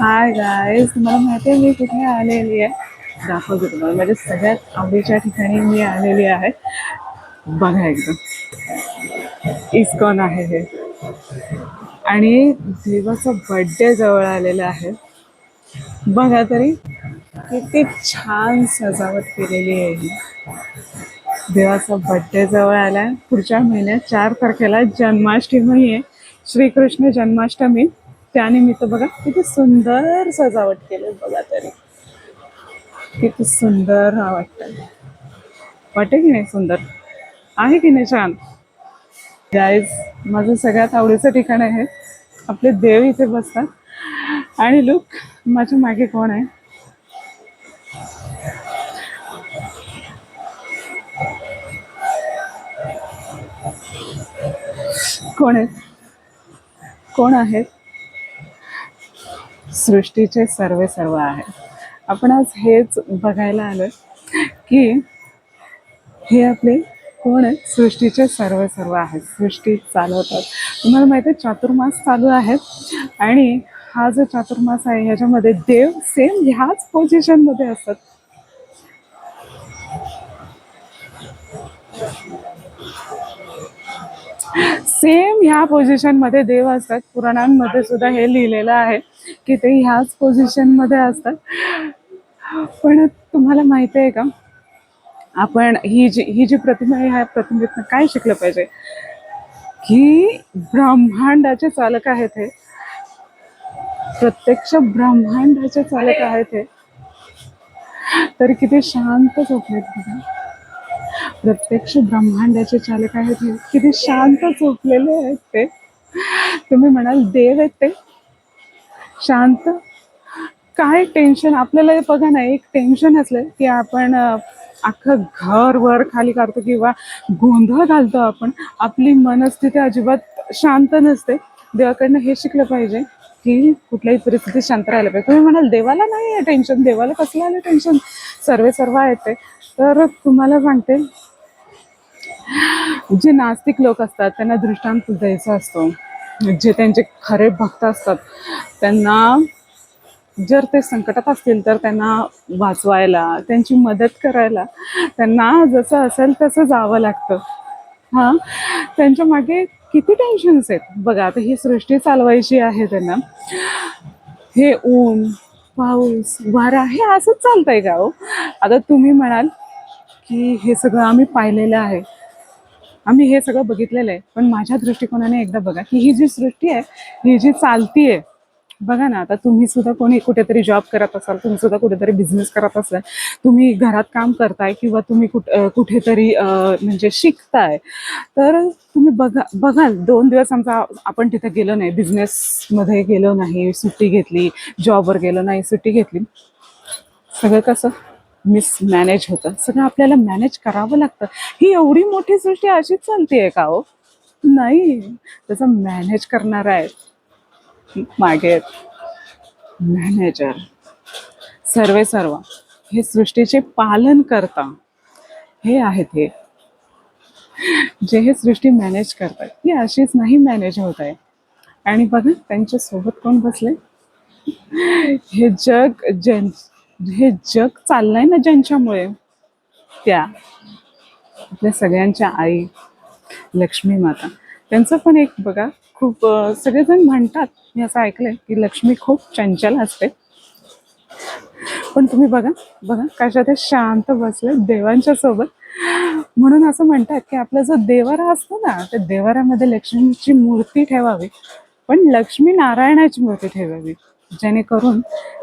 Hi guys, तुम्हाला माहिती आहे मी कुठे आलेली आहे? दाखवते तुम्हाला. माझ्या सगळ्यात आवडीच्या ठिकाणी मी आलेली आहे. बघा एकदम इस्कॉन आहे हे. आणि देवाचा बर्थडे जवळ आलेला आहे. बघा तरी किती छान सजावट केलेली आहे ही. देवाचा बर्थडे जवळ आलाय. पुढच्या महिन्यात 4 तारखेला जन्माष्टमी आहे. श्रीकृष्ण जन्माष्टमी. त्यानिमित्त बघा किती सुंदर सजावट केली. बघा तरी किती सुंदर वाटतं. वाटते की नाही सुंदर? आहे की नाही छान? गाईज, माझं सगळ्यात आवडीचं ठिकाण आहे. आपले देव इथे बसतात. आणि लुक, माझ्या मागे कोण आहे? कोण आहेत? कोण आहेत? सृष्टीचे सर्वे सर्व आहेत. आपण आज हेच बघायला आलोय की हे आपले कोण आहेत? सृष्टीचे सर्व सर्व आहेत. सृष्टी चालवतात. तुम्हाला माहिती आहे चातुर्मास चालू आहेत. आणि हा जो चातुर्मास आहे ह्याच्यामध्ये देव सेम ह्याच पोझिशन मध्ये असतात. सेम ह्या पोझिशन मध्ये देव असतात. पुराणांमध्ये सुद्धा हे लिहिलेलं आहे की ते ह्याच पोझिशन मध्ये असतात. पण तुम्हाला माहिती आहे का, आपण ही जी प्रतिमा आहे, ह्या प्रतिमेतनं काय शिकलं पाहिजे? की ब्रह्मांडाचे चालक आहेत हे. प्रत्यक्ष ब्रह्मांडाचे चालक आहेत हे. तर किती शांत झोपलेत बघा. प्रत्यक्ष ब्रह्मांडाचे चालक आहेत हे. किती शांत झोपलेले आहेत ते. तुम्ही म्हणाल देव आहेत ते शांत? काय टेन्शन आपल्याला बघा ना, एक टेन्शन असलं की आपण अख्खं घर वर खाली काढतो किंवा गोंधळ घालतो. आपण आपली मनस्थिती अजिबात शांत नसते. देवाकडनं हे शिकलं पाहिजे की कुठल्याही परिस्थितीत शांत राहायला पाहिजे. तुम्ही म्हणाल देवाला नाही आहे टेन्शन, देवाला कसलं आलं टेन्शन, सर्वे सर्व आहेत ते. तर तुम्हाला सांगते, जे नास्तिक लोक असतात त्यांना दृष्टांत द्यायचा असतो. जे त्यांचे खरे भक्त असतात त्यांना, जर ते संकटात असतील तर त्यांना वाचवायला, त्यांची मदत करायला त्यांना जसं असेल तसं जावं लागतं. हां, त्यांच्या मागे किती टेन्शन्स आहेत बघा. आता ही सृष्टी चालवायची आहे त्यांना. हे ऊन, पाऊस, वारा हे असंच चालतंय का हो? आता तुम्ही म्हणाल की हे सगळं आम्ही पाहिलेलं आहे, आम्ही हे सगळं बघितलेलं आहे. पण माझ्या दृष्टिकोनाने एकदा बघा की ही जी सृष्टी आहे, ही जी चालतीये, बघा ना, आता तुम्ही सुद्धा कोणी कुठेतरी जॉब करत असाल, तुम्ही सुद्धा कुठेतरी बिझनेस करत असाल, तुम्ही घरात काम करताय किंवा तुम्ही कुठेतरी म्हणजे शिकताय, तर तुम्ही बघाल 2 दिवस आमचा आपण तिथे गेलो नाही, बिझनेसमध्ये गेलो नाही, सुट्टी घेतली, जॉबवर गेलो नाही, सुट्टी घेतली, सगळं कसं मिसमॅनेज होतं. सगळं आपल्याला मॅनेज करावं लागतं. ही एवढी मोठी सृष्टी अशीच चालतीये का हो? नाही. त्याचं मॅनेज करणारा आहे मागे मॅनेजर. सर्वे सर्व हे सृष्टीचे पालन करता हे आहेत. हे जे हे सृष्टी मॅनेज करतात ही अशीच नाही मॅनेज होत आहे. आणि बघा त्यांच्या सोबत कोण बसले? हे जग जन हे जग चाललंय ना ज्यांच्यामुळे, त्या आपल्या सगळ्यांच्या आई लक्ष्मी माता. त्यांचं पण एक बघा, खूप सगळेजण म्हणतात, मी असं ऐकलंय की लक्ष्मी खूप चंचल असते. पण तुम्ही बघा बघा कशा ते शांत बसले देवांच्या सोबत. म्हणून असं म्हणतात की आपला जो देवारा असतो ना, त्या देवाऱ्यामध्ये लक्ष्मीची मूर्ती ठेवावी, पण लक्ष्मी नारायणाची मूर्ती ठेवावी, जेणेकरून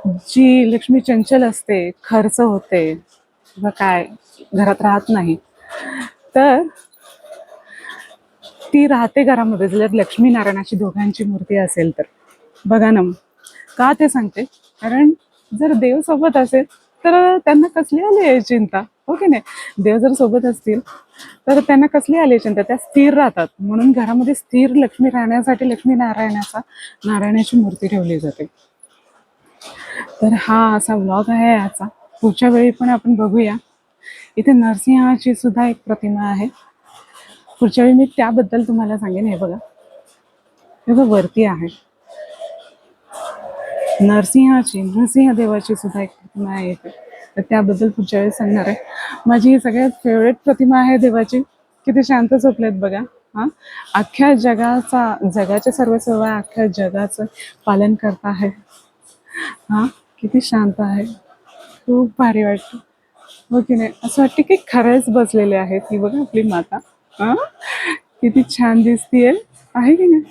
जी लक्ष्मी चंचल असते, खर्च होते किंवा काय घरात राहत नाही, तर ती राहते घरामध्ये जर लक्ष्मी नारायणाची दोघांची मूर्ती असेल तर. बघा ना, का ते सांगते? कारण जर देव सोबत असेल तर त्यांना कसली आली आहे चिंता, हो की नाही? देव जर सोबत असतील तर त्यांना कसली आली चिंता, त्या स्थिर राहतात. म्हणून घरामध्ये स्थिर लक्ष्मी राहण्यासाठी लक्ष्मी नारायणाची मूर्ती ठेवली जाते. तर हा असा व्लॉग आहे आजचा. पुढच्या वेळी पण आपण बघूया. इथे नरसिंहाची सुद्धा एक प्रतिमा आहे. पुढच्या वेळी मी त्याबद्दल तुम्हाला सांगेन. हे बघा, हे बघा वरती आहे. नरसिंहदेवाची सुद्धा एक प्रतिमा आहे इथे. तर त्याबद्दल पुढच्या वेळेस सांगणार आहे. माझी ही सगळ्यात फेवरेट प्रतिमा आहे देवाची. किती शांत झोपलेत बघा. हा, अख्ख्या जगाच्या सर्व अख्ख्या जगाचं पालन करता आहे. हा, किती शांत आहे. खूप भारी वाटतं. हो की नाही? असं वाटतं की खरंच बसलेले आहेत. ही बघा आपली माता. हा, किती छान दिसतीये, आहे की नाही?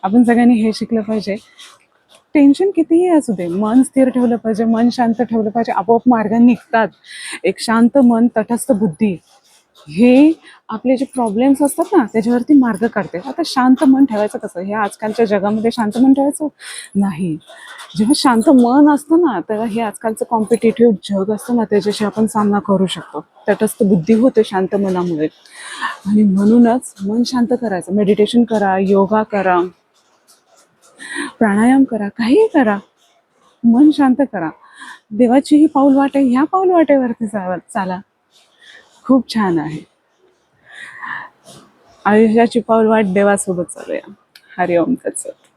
आपण सगळ्यांनी हे शिकलं पाहिजे. टेन्शन कितीही असू दे, मन स्थिर ठेवलं पाहिजे, मन शांत ठेवलं पाहिजे, आपोआप मार्ग निघतात. एक शांत मन, तटस्थ बुद्धी, हे आपले जे प्रॉब्लेम्स असतात ना त्याच्यावरती मार्ग काढते. आता शांत मन ठेवायचं कसं? हे आजकालच्या जगामध्ये शांत मन ठेवायचं नाही. जेव्हा शांत मन असतं ना तेव्हा हे आजकालचं कॉम्पिटेटिव्ह जग असतं ना त्याच्याशी आपण सामना करू शकतो. तटस्थ बुद्धी होते शांत मनामुळे. आणि म्हणूनच मन शांत करायचं. मेडिटेशन करा, योगा करा, प्राणायाम करा, काहीही करा, मन शांत करा. देवाची ही पाऊल वाट आहे, ह्या पाऊल वाटेवरती चाला. खूप छान आहे. आयुष्याची पाऊल वाट देवासोबत चालूया. हरिओम तत्सत.